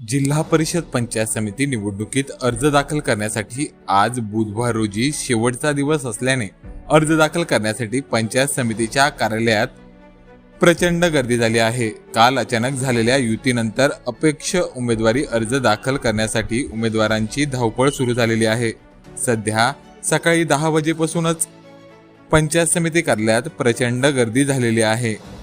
जिल्हा परिषद पंचायत समिती निवडणुकीत अर्ज दाखल करण्यासाठी आज बुधवार रोजी शेवटचा दिवस असल्याने अर्ज दाखल करण्यासाठी पंचायत समितीच्या कार्यालयात प्रचंड गर्दी झाली आहे। काल अचानक झालेल्या युतीनंतर अपेक्ष उमेदवारी अर्ज दाखल करण्यासाठी उमेदवारांची धावपळ सुरू झालेली आहे। सध्या सकाळी 10 वाजेपासूनच पंचायत समिती कार्यालयात प्रचंड गर्दी झालेली आहे।